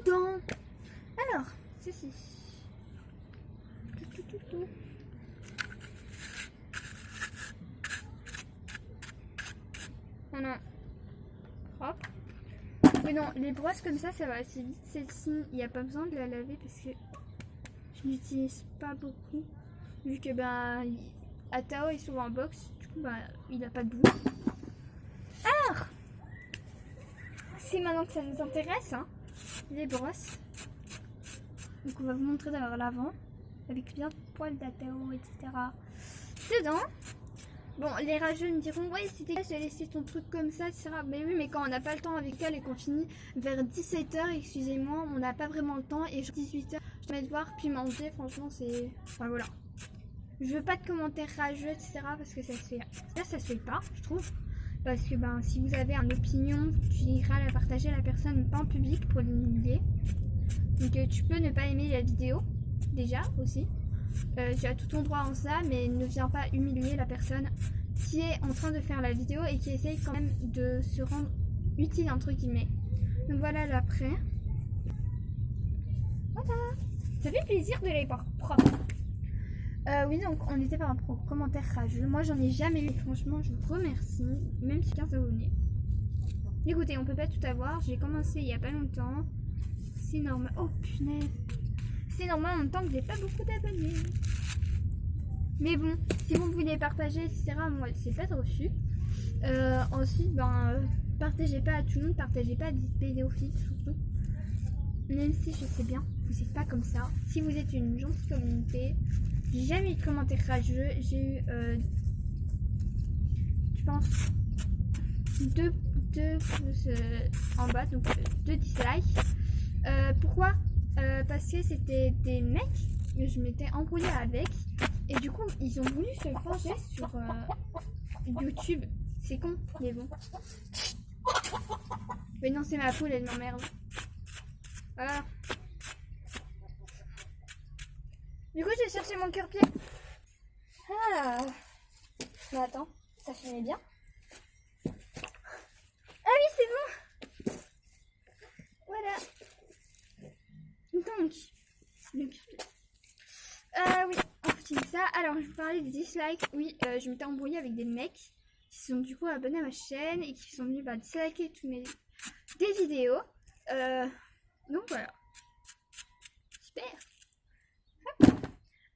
dedans. Alors, ceci. Oh non. Propre. Mais non, les brosses comme ça va assez vite. Celle-ci, il n'y a pas besoin de la laver parce que je n'utilise pas beaucoup. Vu que Atao est souvent en box, du coup il n'a pas de boue. Alors, c'est maintenant que ça nous intéresse, hein, les brosses. Donc on va vous montrer d'abord l'avant, avec bien de poils d'Atao, etc. Dedans. Bon, les rageux me diront, ouais, c'était de laisser ton truc comme ça, etc. Mais oui, mais quand on n'a pas le temps avec elle et qu'on finit vers 17h, excusez-moi, on n'a pas vraiment le temps. Et 18h, je vais devoir puis manger, franchement, c'est... Enfin, voilà. Je veux pas de commentaires rageux, etc. Parce que ça se fait... Ça se fait pas, je trouve. Parce que, si vous avez une opinion, tu iras la partager à la personne, pas en public, pour l'humilier. Donc, tu peux ne pas aimer la vidéo, déjà, aussi. Tu as tout ton droit en ça, mais ne viens pas humilier la personne qui est en train de faire la vidéo et qui essaye quand même de se rendre utile entre guillemets. Donc voilà l'après. Voilà. Ça fait plaisir de les voir propres. Oui, donc on était par rapport aux commentaires rageux. Moi j'en ai jamais eu, franchement je vous remercie. Même si 15 abonnés. Écoutez, on peut pas tout avoir. J'ai commencé il y a pas longtemps. C'est normal. Oh punaise. C'est normal en même temps que j'ai pas beaucoup d'abonnés. Mais bon, si vous voulez partager, etc., moi, c'est pas de refus. Ensuite, partagez pas à tout le monde, partagez pas à des pédophiles surtout. Même si je sais bien, vous n'êtes pas comme ça. Si vous êtes une gentille communauté, j'ai jamais eu de commentaires rageux. J'ai eu, je pense, deux pouces en bas, donc 2 dislikes. Pourquoi parce que c'était des mecs que je m'étais embrouillée avec et du coup ils ont voulu se venger sur YouTube. C'est con, mais bon. Mais non, c'est ma poule, elle m'emmerde. Voilà. Du coup, j'ai cherché mon cœur-pied. Ah. Mais attends, ça filmait bien. Ah oui, c'est bon. Voilà. Donc, le cœur-pied. Oui, on utilise ça. Alors, je vous parlais des dislikes. Oui, je m'étais embrouillée avec des mecs qui sont du coup abonnés à ma chaîne et qui sont venus disliker toutes mes vidéos. Donc voilà. Super. Hop.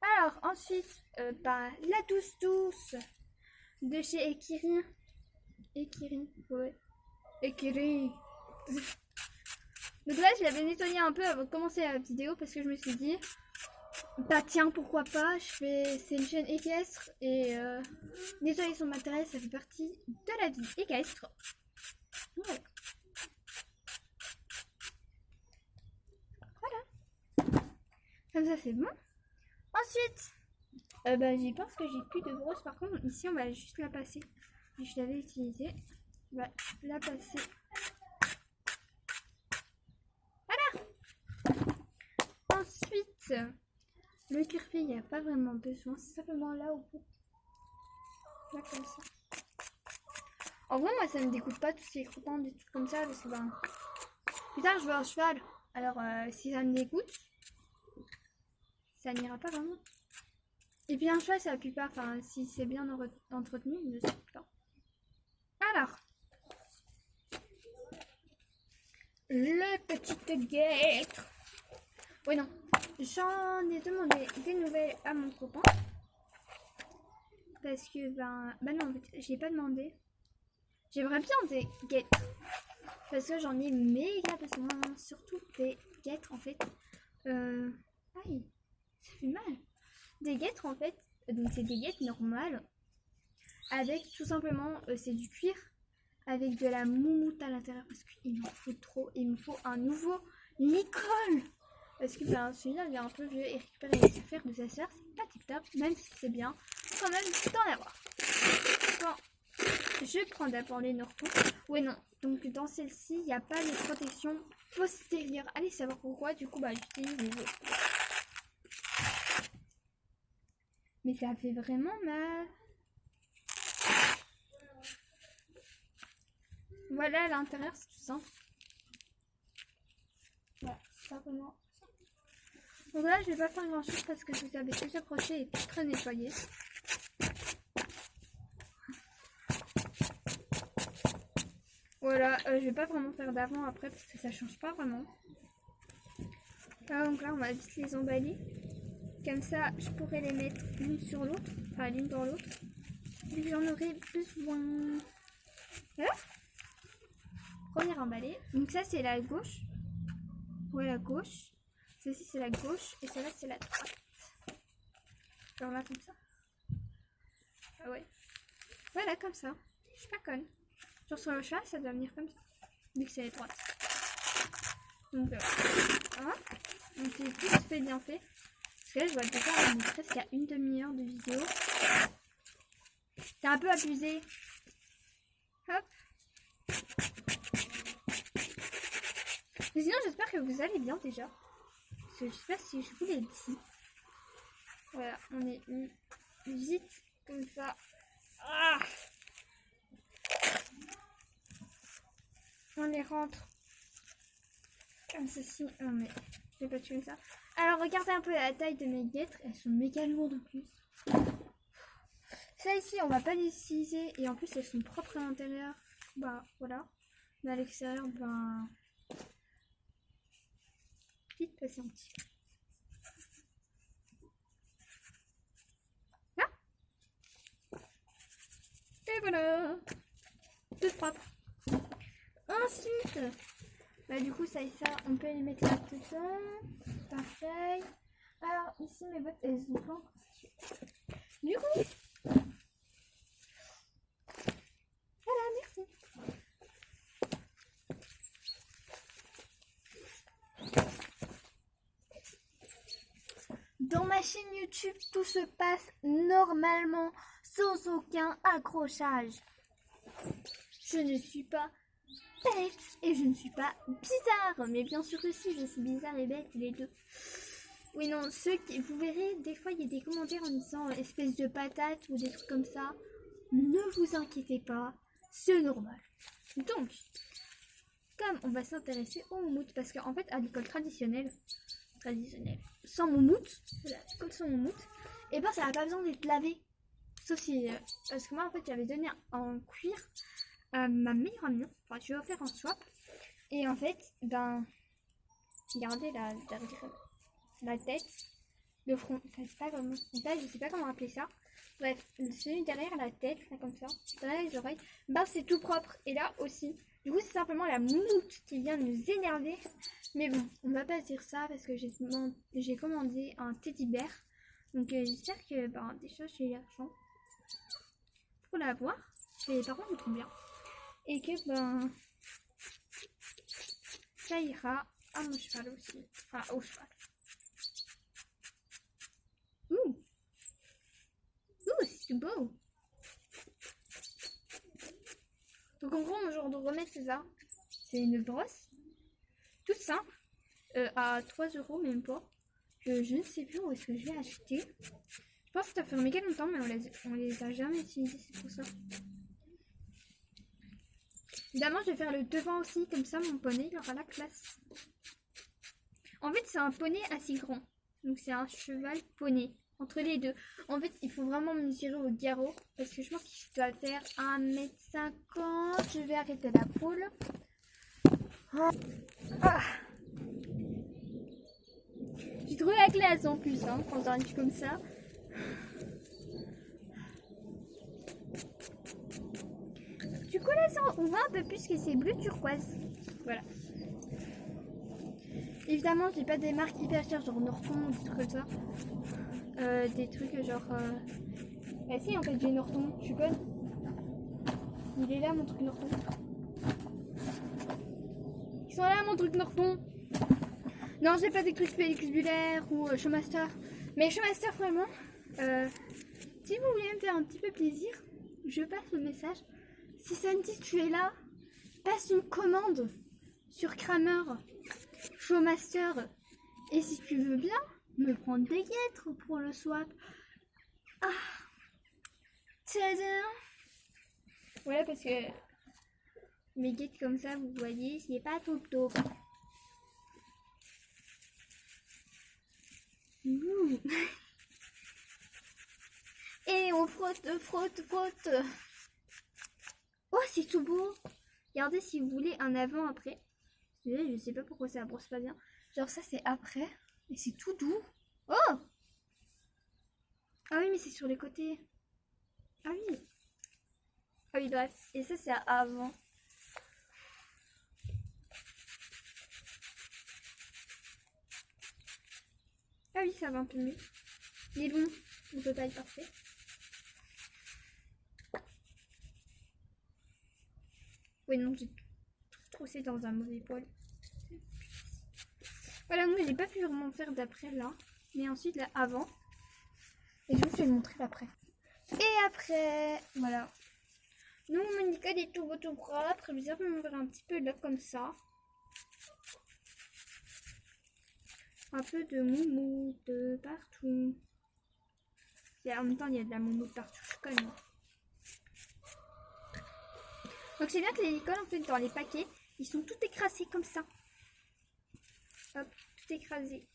Alors, ensuite, la douce de chez Ekiri. Ekiri, ouais. Ekiri. Donc là, je l'avais nettoyé un peu avant de commencer la vidéo parce que je me suis dit, tiens, pourquoi pas, c'est une chaîne équestre et nettoyer son matériel, ça fait partie de la vie équestre. Voilà. Voilà. Comme ça, c'est bon. Ensuite, j'y pense que j'ai plus de brosse. Par contre, ici, on va juste la passer. Je l'avais utilisée. On va la passer. Voilà. Ensuite, le cure-pied, il n'y a pas vraiment besoin. C'est simplement là au bout. Là, comme ça. En vrai, moi, ça me dégoûte pas tous ces croûtons, des trucs comme ça. Parce que plus tard, je veux un cheval. Alors, si ça me dégoûte, ça n'ira pas vraiment. Et puis un cheval, ça pue pas. Enfin, si c'est bien entretenu, il ne se pue pas. Alors, le petit guêtre. Oui, non. J'en ai demandé des nouvelles à mon copain. Parce que, non, en fait, j'ai pas demandé. J'aimerais bien des guêtres. Parce que j'en ai méga besoin. Surtout des guêtres, en fait. Aïe, ça fait mal. Des guêtres, en fait. Donc, c'est des guêtres normales. Avec, tout simplement, c'est du cuir. Avec de la moumoute à l'intérieur. Parce qu'il m'en faut trop. Il me faut un nouveau Nicole. Parce que celui-là, il est un peu vieux et récupérer les affaires de sa soeur, c'est pas tip top. Même si c'est bien, quand même, d'en avoir. Bon, je prends d'abord les Norton. Ouais, non. Donc, dans celle-ci, il n'y a pas de protection postérieure. Allez savoir pourquoi. Du coup, j'utilise les autres. Mais ça fait vraiment mal. Voilà, à l'intérieur, c'est tout simple. Voilà, Pas vraiment. Donc là, je vais pas faire grand chose parce que je vous avais déjà brossé et très nettoyé. Voilà, je vais pas vraiment faire d'avant après parce que ça change pas vraiment. Donc là, on va vite les emballer. Comme ça, je pourrais les mettre l'une sur l'autre, enfin l'une dans l'autre. Vu que j'en aurai besoin. Voilà. Premier emballé. Donc ça, c'est la gauche. Ouais, la gauche. Celle-ci, c'est la gauche. Et celle-là, c'est la droite. Genre là, comme ça. Ah ouais. Voilà, comme ça. Je suis pas conne. Genre sur le chat, ça doit venir comme ça. Vu que c'est la droite. Donc, voilà. Donc, c'est tout fait bien fait. Parce que là, je vois déjà, on est presque à une demi-heure de vidéo. C'est un peu abusé. Hop. Mais sinon, j'espère que vous allez bien déjà. Parce que je sais pas si je vous l'ai dit. Voilà, on est vite comme ça. Ah, on les rentre comme ceci. Non mais, je vais pas tuer ça. Alors, regardez un peu la taille de mes guêtres. Elles sont méga lourdes en plus. Ça ici, on va pas les utiliser. Et en plus, elles sont propres à l'intérieur. Bah, voilà. Mais à l'extérieur, ben... Petite patiente. Là. Et voilà. Tout propre. Ensuite, bah du coup, ça et ça, on peut les mettre là tout ça. Parfait. Alors, ici, mes bottes, elles sont pas encore situées. Du coup, voilà, merci. Dans ma chaîne YouTube, tout se passe normalement, sans aucun accrochage. Je ne suis pas bête et je ne suis pas bizarre. Mais bien sûr que si, je suis bizarre et bête, les deux. Oui, non, ceux qui, vous verrez, des fois, il y a des commentaires en disant espèce de patate ou des trucs comme ça. Ne vous inquiétez pas, c'est normal. Donc, comme on va s'intéresser au moumoute, parce qu'en fait, à l'école traditionnelle, sans moumoute, l'école sans moumoute, et ben ça n'a pas besoin d'être lavé. Sauf si, parce que moi, en fait, j'avais donné en cuir à ma meilleure amie, enfin, je vais offrir en swap, et en fait, ben, regardez la tête, le front, enfin, c'est pas vraiment le frontal, je sais pas comment appeler ça. Bref, celui derrière la tête, là comme ça, derrière les oreilles, ben c'est tout propre. Et là aussi, du coup c'est simplement la moumoute qui vient de nous énerver. Mais bon, on va pas dire ça parce que j'ai commandé un teddy bear. Donc j'espère que ben, déjà j'ai l'argent pour l'avoir. Les parents me trouvent bien. Et que ben ça ira à mon cheval aussi. Enfin au cheval. Ouh, c'est beau. Donc en gros, mon genre de remède, c'est ça. C'est une brosse. Toute simple. À 3 euros, même pas. Je ne sais plus où est-ce que je l'ai acheté. Je pense que ça fait méga longtemps, mais on les a jamais utilisés, c'est pour ça. Évidemment, je vais faire le devant aussi, comme ça mon poney il aura la classe. En fait, c'est un poney assez grand. Donc c'est un cheval poney. Entre les deux. En fait, il faut vraiment mesurer au garrot. Parce que je pense qu'il doit faire 1,50 m. Je vais arrêter la poule. Ah. J'ai trouvé la classe en plus, hein, quand j'arrive comme ça. Du coup là, on voit un peu plus que c'est bleu turquoise. Voilà. Évidemment, j'ai pas des marques hyper chères, genre Norton ou des trucs comme ça. Des trucs genre... Bah si, en fait, j'ai Norton, je suis bonne. Il est là, mon truc Norton. Ils sont là, mon truc Norton. Non, j'ai pas des trucs spectaculaires ou Showmaster. Mais Showmaster, vraiment, si vous voulez me faire un petit peu plaisir, je passe le message. Si Sandy, tu es là, passe une commande sur Kramer, Showmaster. Et si tu veux bien, me prendre des guêtres pour le swap. Ah, tada! Voilà, parce que mes guêtres comme ça, vous voyez, c'est pas top top. Et on frotte, frotte, frotte. Oh, c'est tout beau. Regardez si vous voulez un avant après. Je sais pas pourquoi ça brosse pas bien. Genre ça c'est après. Et c'est tout doux. Oh! Ah oui mais c'est sur les côtés. Ah oui. Ah oui bref. Et ça c'est avant. Ah oui ça va un peu mieux. Mais bon, on peut pas être parfait. Oui non j'ai troussé dans un mauvais poil. Voilà, moi j'ai pas pu vraiment faire d'après là. Mais ensuite là avant. Et je vais le montrer l'après. Et après, voilà. Donc mon nickel est tout beau, tout propre. Je vais me faire un petit peu là comme ça. Un peu de moumoute partout. Et en même temps il y a de la moumoute partout. Je connais. Donc c'est bien que les licoles en fait dans les paquets, ils sont tout écrasés comme ça. Hop, tout écrasé.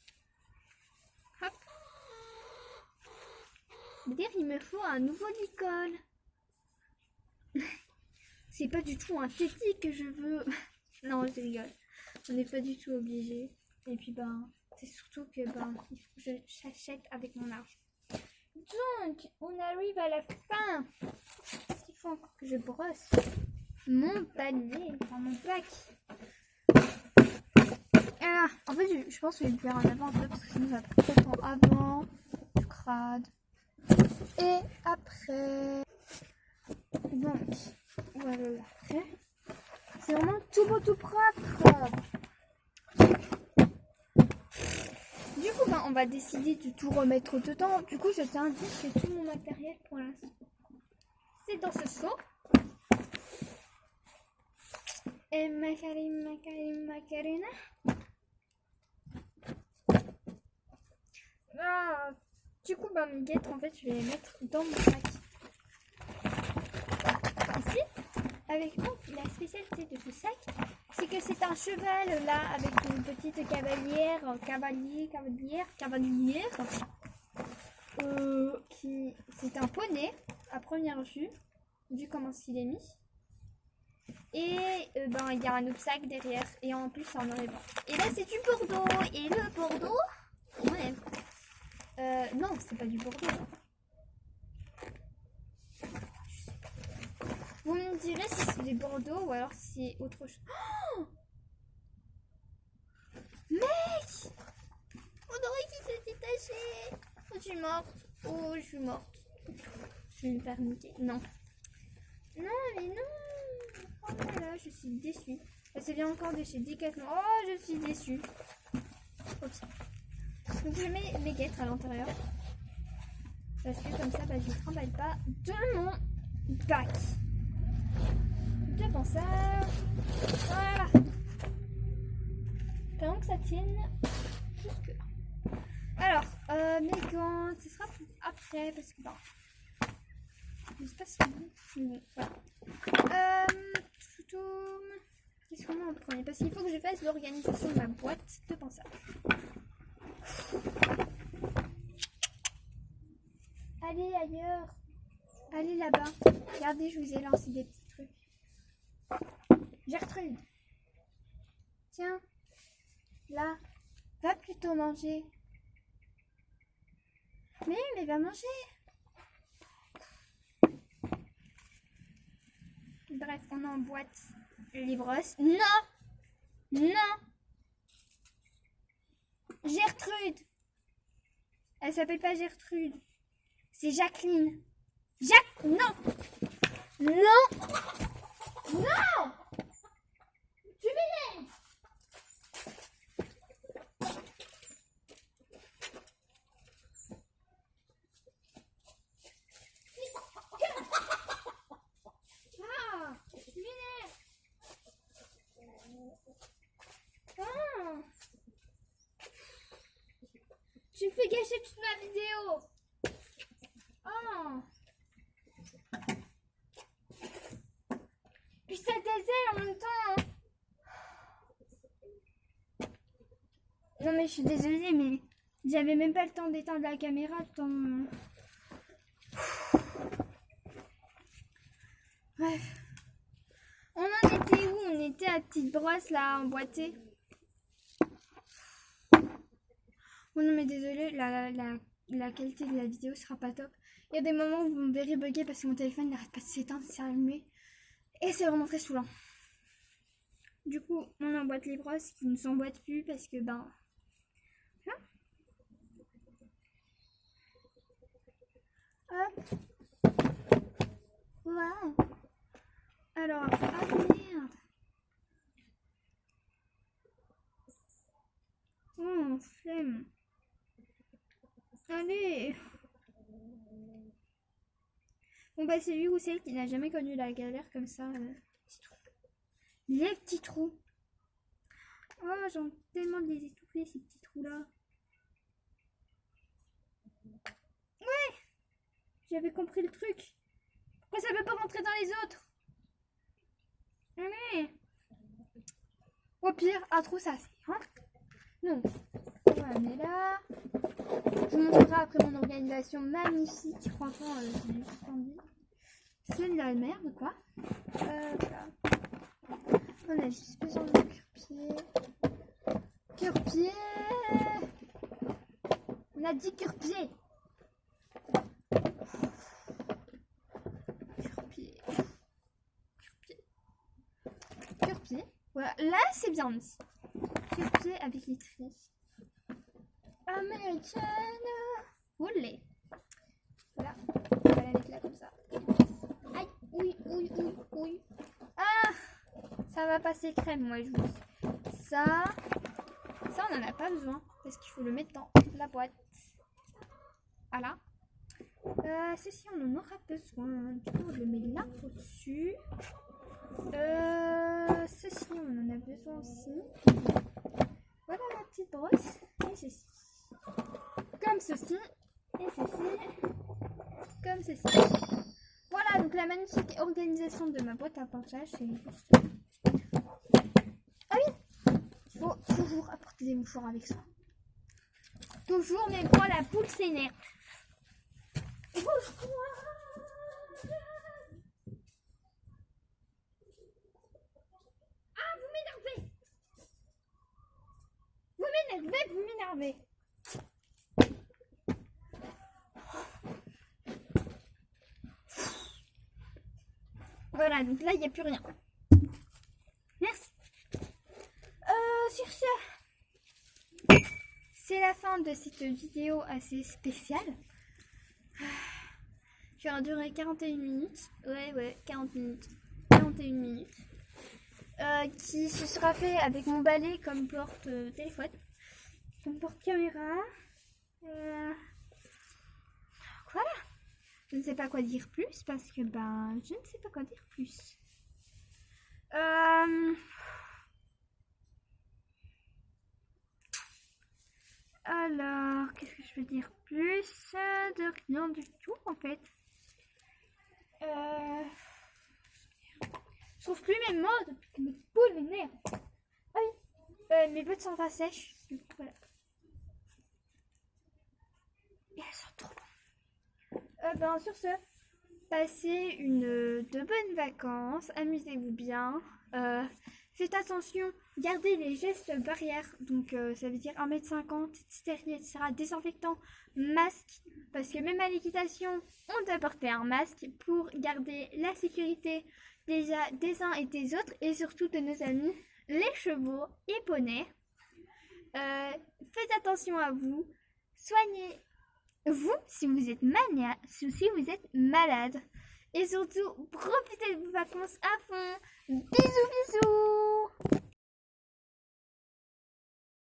Hop. Dire il me faut un nouveau licol. C'est pas du tout un téti que je veux. Non, je rigole. On n'est pas du tout obligé. Et puis ben, c'est surtout que ben, il faut que j'achète avec mon argent. Donc, on arrive à la fin. Il faut encore que je brosse mon panier, enfin mon pack. Ah, en fait, je pense que je vais le faire en avant un peu parce que sinon ça va prendre trop de temps avant. Je crade. Et après. Donc, voilà l'après. C'est vraiment tout beau, tout propre. Du coup, ben, on va décider de tout remettre dedans. Du coup, je t'indique que tout mon matériel pour l'instant, c'est dans ce seau. Et Macarena. Ah, du coup, ben, mes guêtres, en fait, je vais les mettre dans mon sac. Ici, avec donc la spécialité de ce sac, c'est que c'est un cheval là avec une petite cavalière, qui c'est un poney à première vue, vu comment il est mis. Et ben il y a un autre sac derrière et en plus c'est en noir et blanc. Et là c'est du Bordeaux et le Bordeaux, ouais. Non c'est pas du Bordeaux. Vous me direz si c'est du Bordeaux ou alors si c'est autre chose. Oh mec, on aurait qu'il s'est détaché. Oh, je suis morte. Oh je suis morte. Je vais me faire niquer. Non. Non mais non. Oh là là, je suis déçue. Ça vient encore de chez Decathlon. Oh, je suis déçue. Oups. Donc je mets mes guêtres à l'intérieur. Parce que comme ça, bah, je ne trimballe pas de mon pack. De pensage. Voilà. Pendant que ça tienne jusque là. Alors, mes gants, ce sera pour après. Parce que, bon. Je sais pas si... Voilà. Qu'est-ce qu'on a en premier? Parce qu'il faut que je fasse l'organisation de ma boîte de pensage. Allez ailleurs. Allez là-bas. Regardez, je vous ai lancé des petits trucs. Gertrude. Tiens. Là. Va plutôt manger. Mais va manger. Bref, on emboîte les brosses. Non. Non. Gertrude. Elle s'appelle pas Gertrude. C'est Jacqueline. Non. Non. Non. Tu m'énerves. Ah, tu m'énerves. Ah. Tu me fais gâcher toute ma vidéo. Oh. Puis ça désert en même temps. Non mais je suis désolée mais J'avais même pas le temps d'éteindre la caméra, tant... Bref. On en était où? On était à Petite Brosse, là, emboîtée. Oh non, mais désolé, la qualité de la vidéo sera pas top. Il y a des moments où vous me verrez bugger parce que mon téléphone n'arrête pas de s'éteindre, de s'allumer. Et c'est vraiment très saoulant. Du coup, on emboîte les brosses qui ne s'emboîtent plus parce que, ben... Hein? Hop. Wow. Alors, ah merde. Oh, flemme. Allez. Bon bah c'est lui ou celle qui n'a jamais connu la galère comme ça. Petits trous. Les petits trous. Oh, j'ai envie tellement de les étouffer ces petits trous là. Ouais. J'avais compris le truc. Pourquoi ça peut pas rentrer dans les autres? Allez. Au pire, un trou ça c'est. Hein? Non. Voilà, mais là. Je vous montrerai après mon organisation magnifique. Franchement, c'est juste tendu. C'est de la merde, quoi. Voilà. On a juste besoin de cure-pied. Cure-pied. On a dit cure-pied. Cure-pied. Cure-pied. Cure-pied. Voilà, là c'est bien mis. Cure-pied avec les traits. Américaine. Olé. Voilà. On va la mettre là comme ça. Aïe. Oui, oui, oui, oui. Ah. Ça va passer crème, moi je vous dis. Ça on n'en a pas besoin. Parce qu'il faut le mettre dans la boîte. Voilà. Ceci on en aura besoin. Du coup je le mets là au-dessus. Ceci on en a besoin aussi. Voilà la petite brosse. Et ceci. Comme ceci. Et ceci. Comme ceci. Voilà, donc la magnifique organisation de ma boîte à ponchage, c'est juste... Ah oui, il faut toujours apporter des mouchoirs avec soi. Toujours, même quand la poule s'énerve. Ah, vous m'énervez. Vous m'énervez. Voilà, donc là, il n'y a plus rien. Merci. Sur ce, c'est la fin de cette vidéo assez spéciale. Qui aura duré 41 minutes. Ouais, 40 minutes. 41 minutes. Qui se sera fait avec mon balai comme porte téléphone. Comme porte caméra. Voilà. Je ne sais pas quoi dire plus parce que je ne sais pas quoi dire plus. Alors, qu'est-ce que je peux dire plus? De rien du tout en fait. Je trouve plus mes mots depuis que mes poules m'énervent. Ah oui, mes bottes sont pas sèches. Donc voilà. Et elles sont trop bonnes. Sur ce, passez de bonnes vacances, amusez-vous bien, faites attention, gardez les gestes barrières, donc ça veut dire 1,50 m, etc., désinfectant, masque, parce que même à l'équitation, on doit porter un masque pour garder la sécurité déjà des uns et des autres, et surtout de nos amis, les chevaux et poneys. Faites attention à vous, soignez vous si vous êtes malade. Et surtout, profitez de vos vacances à fond. Bisous, bisous.